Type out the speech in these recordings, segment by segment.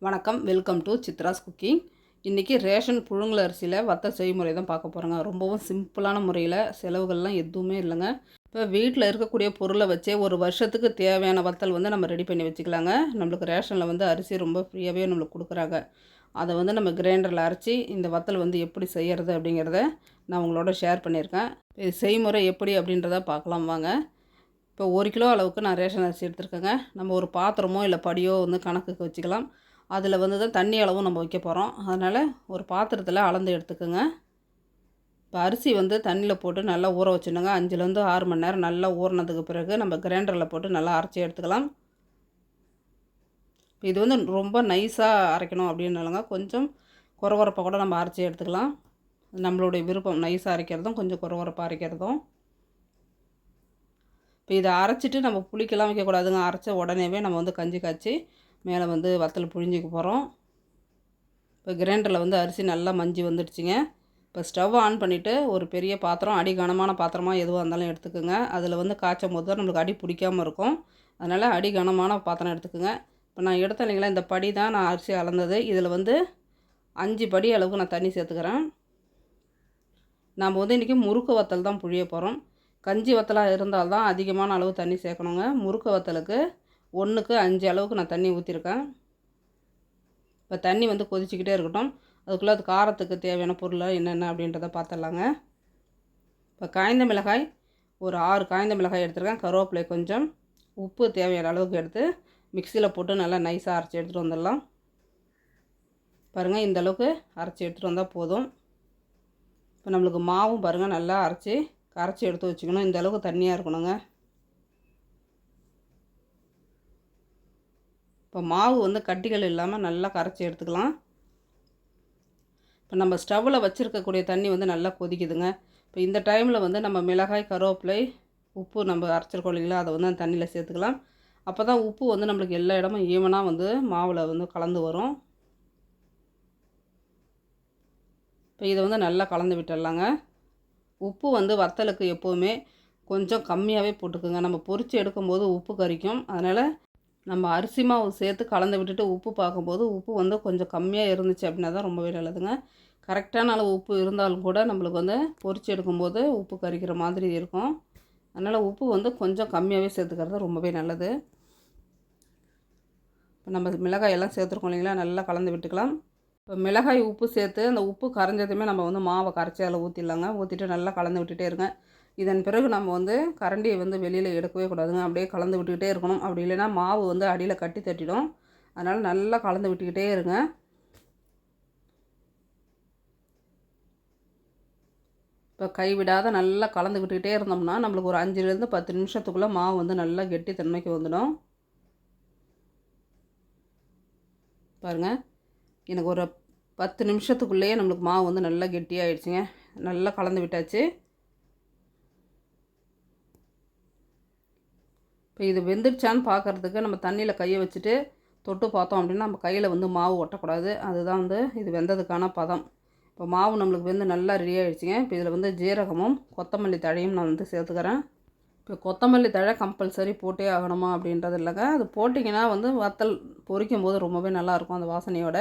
வணக்கம், welcome to Chitra's cooking. இன்றைக்கி ration புழுங்கல் அரிசியில் வத்தல் செய்முறை தான் பார்க்க போகிறோங்க. ரொம்பவும் சிம்பிளான முறையில், செலவுகள்லாம் எதுவுமே இல்லைங்க. இப்போ வீட்டில் இருக்கக்கூடிய பொருளை வச்சே ஒரு வருஷத்துக்கு தேவையான வத்தல் நம்ம ரெடி பண்ணி வச்சுக்கலாங்க. நம்மளுக்கு ரேஷனில் அரிசி ரொம்ப ஃப்ரீயாகவே நம்மளுக்கு கொடுக்குறாங்க. அதை நம்ம கிரைண்டரில் அரைச்சி இந்த வத்தல் எப்படி செய்கிறது அப்படிங்கிறத நான் உங்களோட ஷேர் பண்ணியிருக்கேன். இது செய்முறை எப்படி அப்படின்றத பார்க்கலாம் வாங்க. இப்போ 1 கிலோ அளவுக்கு நான் ரேஷன் அரிசி எடுத்துருக்கேங்க. நம்ம ஒரு பாத்திரமோ இல்லை படியோ கணக்குக்கு வச்சுக்கலாம். அதில் தான் தண்ணி அளவும் நம்ம வைக்க போகிறோம். அதனால் ஒரு பாத்திரத்தில் அளந்து எடுத்துக்கோங்க. இப்போ அரிசி தண்ணியில் போட்டு நல்லா ஊற வச்சுடுங்க. 5லேருந்து 6 மணி நேரம் நல்லா ஊறினதுக்கு பிறகு நம்ம கிரைண்டரில் போட்டு நல்லா அரைச்சி எடுத்துக்கலாம். இது ரொம்ப நைஸாக அரைக்கணும் அப்படின்னாலங்க கொஞ்சம் கொரகொரப்பாக கூட நம்ம அரைச்சி எடுத்துக்கலாம். நம்மளுடைய விருப்பம், நைஸாக அரைக்கிறதும் கொஞ்சம் கொரகொரப்பாக அரைக்கிறதும். இப்போ இதை அரைச்சிட்டு நம்ம புளிக்கெல்லாம் வைக்கக்கூடாதுங்க. அரைச்ச உடனேவே நம்ம கஞ்சி காய்ச்சி மேலே வத்தல் புழிஞ்சிக்க போகிறோம். இப்போ கிரைண்டரில் அரிசி நல்லா மஞ்சி வந்துடுச்சுங்க. இப்போ ஸ்டவ் ஆன் பண்ணிவிட்டு ஒரு பெரிய பாத்திரம், அடி கனமான பாத்திரமாக எதுவாக இருந்தாலும் எடுத்துக்கோங்க. அதில் காய்ச்சும் போது தான் நம்மளுக்கு அடி பிடிக்காமல் இருக்கும். அதனால் அடி கனமான பாத்திரம் எடுத்துக்கோங்க. இப்போ நான் எடுத்தேன் இல்லைங்களா, இந்த படி தான் நான் அரிசி அளந்தது. இதில் 5 படி அளவுக்கு நான் தண்ணி சேர்த்துக்கிறேன். நாம் இன்றைக்கி முறுக்கு வத்தல் தான் புழிய போகிறோம். கஞ்சி வத்தலாக இருந்தால் தான் அதிகமான அளவு தண்ணி சேர்க்கணுங்க. முறுக்கு வத்தலுக்கு 1க்கு 5 அளவுக்கு நான் தண்ணி ஊற்றிருக்கேன். இப்போ தண்ணி கொதிச்சிக்கிட்டே இருக்கட்டும். அதுக்குள்ளே அது காரத்துக்கு தேவையான பொருள் என்னென்ன அப்படின்றத பார்த்துடலாங்க. இப்போ காய்ந்த மிளகாய் ஒரு 6 காய்ந்த மிளகாய் எடுத்துருக்கேன். கருவேப்பிலை கொஞ்சம், உப்பு தேவையான அளவுக்கு எடுத்து மிக்சியில் போட்டு நல்லா நைஸாக அரைச்சி எடுத்துகிட்டு வந்துடலாம். பாருங்கள், இந்த அளவுக்கு அரைச்சி எடுத்துகிட்டு வந்தால் போதும். இப்போ நம்மளுக்கு மாவும் பாருங்கள் நல்லா கரைச்சி எடுத்து வச்சுக்கணும். இந்த அளவுக்கு தண்ணியாக இருக்கணுங்க. இப்போ மாவு கட்டிகள் இல்லாமல் நல்லா கரைச்சி எடுத்துக்கலாம். இப்போ நம்ம ஸ்டவ்வில் வச்சுருக்கக்கூடிய தண்ணி நல்லா கொதிக்குதுங்க. இப்போ இந்த டைமில் நம்ம மிளகாய், கருவேப்பிலை, உப்பு நம்ம அரைச்சிருக்கோம் இல்லைங்களா, அதை அந்த தண்ணியில் சேர்த்துக்கலாம். அப்போ தான் உப்பு நம்மளுக்கு எல்லா இடமும் ஈவனாக மாவில் கலந்து வரும். இப்போ இதை நல்லா கலந்து விட்டுடலாங்க. உப்பு வத்தலுக்கு எப்போவுமே கொஞ்சம் கம்மியாகவே போட்டுக்குங்க. நம்ம பொரித்து எடுக்கும்போது உப்பு கரிக்கும். அதனால் நம்ம அரிசி மாவு சேர்த்து கலந்து விட்டுட்டு உப்பு பார்க்கும்போது உப்பு கொஞ்சம் கம்மியாக இருந்துச்சு அப்படின்னா தான் ரொம்பவே நல்லதுங்க. கரெக்டான அளவு உப்பு இருந்தாலும் கூட நம்மளுக்கு பொரிச்சு எடுக்கும்போது உப்பு கரிக்கிற மாதிரி இருக்கும். அதனால் உப்பு கொஞ்சம் கம்மியாகவே சேர்த்துக்கிறது ரொம்பவே நல்லது. இப்போ நம்ம மிளகாயெல்லாம் சேர்த்துருக்கோம் இல்லைங்களா, நல்லா கலந்து விட்டுக்கலாம். இப்போ மிளகாய் உப்பு சேர்த்து அந்த உப்பு கரைஞ்சதுமே நம்ம மாவை கரைச்சி அதில் ஊற்றிடலாங்க. ஊற்றிட்டு நல்லா கலந்து விட்டுட்டே இருங்க. இதன் பிறகு நம்ம கரண்டியை வெளியில் எடுக்கவே கூடாதுங்க. அப்படியே கலந்து விட்டுக்கிட்டே இருக்கணும். அப்படி இல்லைன்னா மாவு அடியில் கட்டி தட்டிடும். அதனால் நல்லா கலந்து விட்டுக்கிட்டே இருங்க. இப்போ கைவிடாத நல்லா கலந்து விட்டுக்கிட்டே இருந்தோம்னா நம்மளுக்கு ஒரு 5லேருந்து 10 நிமிஷத்துக்குள்ளே மாவு நல்லா கெட்டித்தன்மைக்கு வந்துடும். பாருங்கள், எனக்கு ஒரு 10 நிமிஷத்துக்குள்ளேயே நம்மளுக்கு மாவு நல்லா கெட்டியாகிடுச்சுங்க. நல்லா கலந்து விட்டாச்சு. இப்போ இது வெந்துடுச்சான்னு பார்க்குறதுக்கு நம்ம தண்ணியில் கையை வச்சுட்டு தொட்டு பார்த்தோம் அப்படின்னா நம்ம கையில் மாவு ஒட்டக்கூடாது. அதுதான் இது வெந்ததுக்கான பதம். இப்போ மாவு நம்மளுக்கு நல்லா ரெடி ஆகிடுச்சிங்க. இப்போ இதில் ஜீரகமும் கொத்தமல்லி தழையும் நான் சேர்த்துக்கிறேன். இப்போ கொத்தமல்லி தழை கம்பல்சரி போட்டே ஆகணுமா அப்படின்றது இல்லைங்க. அது போட்டிங்கன்னா வத்தல் பொரிக்கும் போது ரொம்பவே நல்லாயிருக்கும் அந்த வாசனையோட.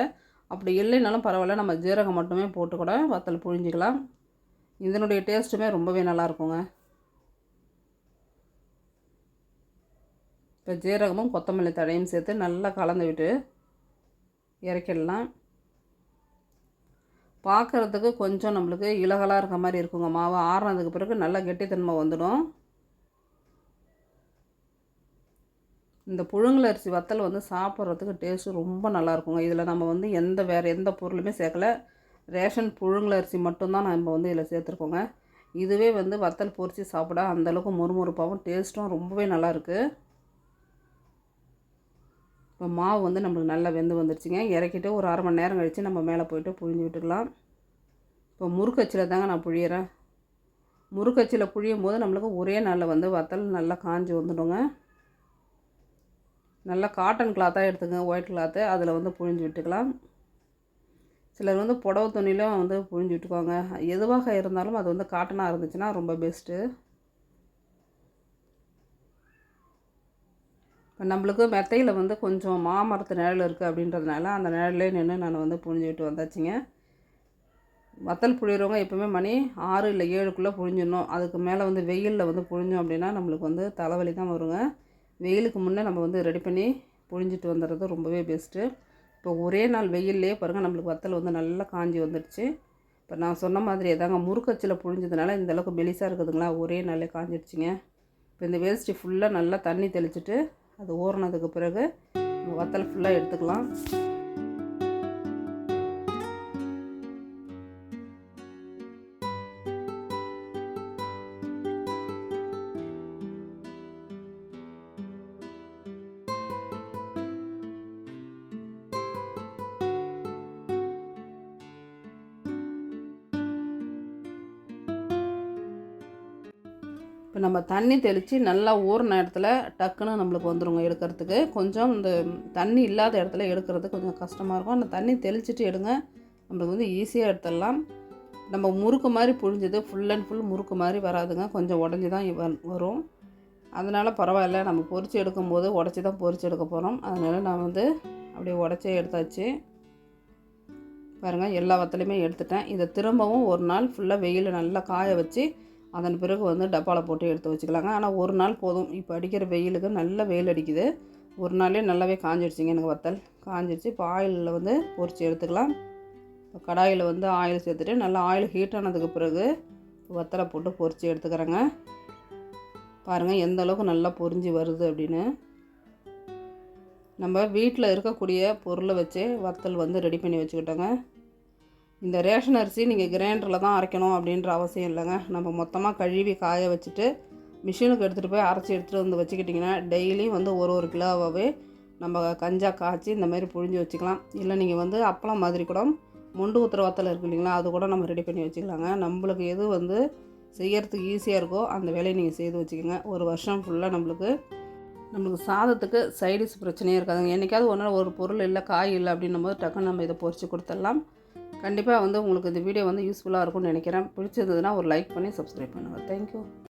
அப்படி இல்லைனாலும் பரவாயில்ல, நம்ம ஜீரகம் மட்டுமே போட்டு கூட வத்தல் புழிஞ்சிக்கலாம். இதனுடைய டேஸ்ட்டுமே ரொம்பவே நல்லாயிருக்குங்க. இப்போ ஜீரகமும் கொத்தமல்லி தழையும் சேர்த்து நல்லா கலந்து விட்டு இறக்கிடலாம். பார்க்குறதுக்கு கொஞ்சம் நம்மளுக்கு இலகலாக இருக்க மாதிரி இருக்குங்க. மாவு ஆறுனதுக்கு பிறகு நல்லா கெட்டித்தன்மை வந்துடும். இந்த புழுங்கல் அரிசி வத்தல் சாப்பிட்றதுக்கு டேஸ்ட்டு ரொம்ப நல்லாயிருக்குங்க. இதில் நம்ம வேறு எந்த பொருளுமே சேர்க்கல. ரேஷன் புழுங்கல் அரிசி மட்டும்தான் நம்ம இதில் சேர்த்துருக்கோங்க. இதுவே வத்தல் பொரித்து சாப்பிட அந்தளவுக்கு மொறுமொறுப்பாகவும் டேஸ்ட்டும் ரொம்பவே நல்லாயிருக்கு. இப்போ மாவு நம்மளுக்கு நல்லா வெந்து வந்துடுச்சுங்க. இறக்கிட்டு ஒரு 1/2 மணி நேரம் கழித்து நம்ம மேலே போய்ட்டு புழிஞ்சு விட்டுக்கலாம். இப்போ முறுக்கச்சில் தாங்க நான் புழியிறேன். முறுக்கச்சில் புழியும் போது நம்மளுக்கு ஒரே நாளில் வத்தல் நல்லா காஞ்சி வந்துடுங்க. நல்லா காட்டன் கிளாத்தாக எடுத்துங்க, ஒயிட் கிளாத்து, அதில் புழிஞ்சு விட்டுக்கலாம். சிலர் புடவை துணியிலும் புழிஞ்சு விட்டுக்குவாங்க. எதுவாக இருந்தாலும் அது காட்டனாக இருந்துச்சுன்னா ரொம்ப பெஸ்ட்டு. இப்போ நம்மளுக்கு மெத்தையில் வந்து கொஞ்சம் மாமரத்து நிழல் இருக்குது அப்படின்றதுனால அந்த நிழல்லே நின்று நான் வந்து புழிஞ்சிட்டு வந்தாச்சுங்க. வத்தல் புழிகிறவங்க எப்போவுமே மணி 6 இல்லை 7க்குள்ளே புழிஞ்சிடணும். அதுக்கு மேலே வந்து வெயிலில் வந்து புழிஞ்சோம் அப்படின்னா நம்மளுக்கு வந்து தலைவலி தான் வருங்க. வெயிலுக்கு முன்னே நம்ம வந்து ரெடி பண்ணி புழிஞ்சிட்டு வந்துடுறது ரொம்பவே பெஸ்ட்டு. இப்போ ஒரே நாள் வெயில்லே பாருங்கள் நம்மளுக்கு வத்தல் வந்து நல்லா காஞ்சி வந்துடுச்சு. இப்போ நான் சொன்ன மாதிரியே தாங்க முறுக்கச்சில் புழிஞ்சதுனால இந்தளவுக்கு மெலிசாக இருக்குதுங்களா, ஒரே நாளே காஞ்சிடுச்சிங்க. இப்போ இந்த வேஸ்ட்டு ஃபுல்லாக நல்லா தண்ணி தெளிச்சிட்டு அது ஊறினதுக்கு பிறகு வத்தல் ஃபுல்லாக எடுத்துக்கலாம். இப்போ நம்ம தண்ணி தெளித்து நல்லா ஊறின இடத்துல டக்குன்னு நம்மளுக்கு வந்துடுங்க எடுக்கிறதுக்கு. கொஞ்சம் இந்த தண்ணி இல்லாத இடத்துல எடுக்கிறது கொஞ்சம் கஷ்டமாக இருக்கும். அந்த தண்ணி தெளிச்சிட்டு எடுங்க, நம்மளுக்கு வந்து ஈஸியாக எடுத்துடலாம். நம்ம முறுக்கு மாதிரி புழிஞ்சது ஃபுல் அண்ட் ஃபுல் முறுக்கு மாதிரி வராதுங்க, கொஞ்சம் உடஞ்சி தான் வரும். அதனால் பரவாயில்ல, நம்ம பொரித்து எடுக்கும்போது உடச்சி தான் பொரித்து எடுக்க போகிறோம். அதனால் நான் வந்து அப்படியே உடச்சே எடுத்தாச்சு. பாருங்கள், எல்லா வத்தலையுமே எடுத்துட்டேன். இதை திரும்பவும் ஒரு நாள் ஃபுல்லாக வெயில் நல்லா காய வச்சு அதன் பிறகு வந்து டப்பாவில் போட்டு எடுத்து வச்சுக்கலாங்க. ஆனால் ஒரு நாள் போதும். இப்போ அடிக்கிற வெயிலுக்கு நல்ல வெயில் அடிக்குது. ஒரு நாளே நல்லாவே காஞ்சிடுச்சிங்க எனக்கு வத்தல். காஞ்சிடுச்சு. இப்போ ஆயிலில் வந்து பொரித்து எடுத்துக்கலாம். இப்போ கடாயில் வந்து ஆயில் சேர்த்துட்டு நல்லா ஆயில் ஹீட் ஆனதுக்கு பிறகு வத்தலை போட்டு பொரித்து எடுத்துக்கிறேங்க. பாருங்கள் எந்த அளவுக்கு நல்லா பொரிஞ்சு வருது அப்படின்னு. நம்ம வீட்டில் இருக்கக்கூடிய பொருளை வச்சு வத்தல் வந்து ரெடி பண்ணி வச்சுக்கிட்டோங்க. இந்த ரேஷன் அரிசி நீங்கள் கிரைண்டரில் தான் அரைக்கணும் அப்படின்ற அவசியம் இல்லைங்க. நம்ம மொத்தமாக கழுவி காய வச்சுட்டு மிஷினுக்கு எடுத்துகிட்டு போய் அரைச்சி எடுத்துகிட்டு வந்து வச்சுக்கிட்டிங்கன்னா டெய்லியும் வந்து ஒரு கிலோவாகவே நம்ம கஞ்சா காய்ச்சி இந்த மாதிரி புழிஞ்சு வச்சுக்கலாம். இல்லை நீங்கள் வந்து அப்பளம் மாதிரி கூட முண்டு ஊற்றுற வத்தல் இருக்குது இல்லைங்களா, அது கூட நம்ம ரெடி பண்ணி வச்சுக்கலாங்க. நம்மளுக்கு எது வந்து செய்யறதுக்கு ஈஸியாக இருக்கோ அந்த வேலையை நீங்கள் செய்து வச்சுக்கோங்க. ஒரு வருஷம் ஃபுல்லாக நம்மளுக்கு சாதத்துக்கு சைடிஷ் பிரச்சனையே இருக்காதுங்க. என்றைக்காவது ஒரு பொருள் இல்லை, காய் இல்லை அப்படின்னும் போது டக்குன்னு நம்ம இதை பொரித்து கொடுத்துடலாம். கண்டிப்பாக வந்து உங்களுக்கு இந்த வீடியோ வந்து யூஸ்ஃபுல்லாக இருக்கும்னு நினைக்கிறேன். பிடிச்சிருந்ததுன்னா ஒரு லைக் பண்ணி சப்ஸ்கிரைப் பண்ணுங்கள். தேங்க்யூ.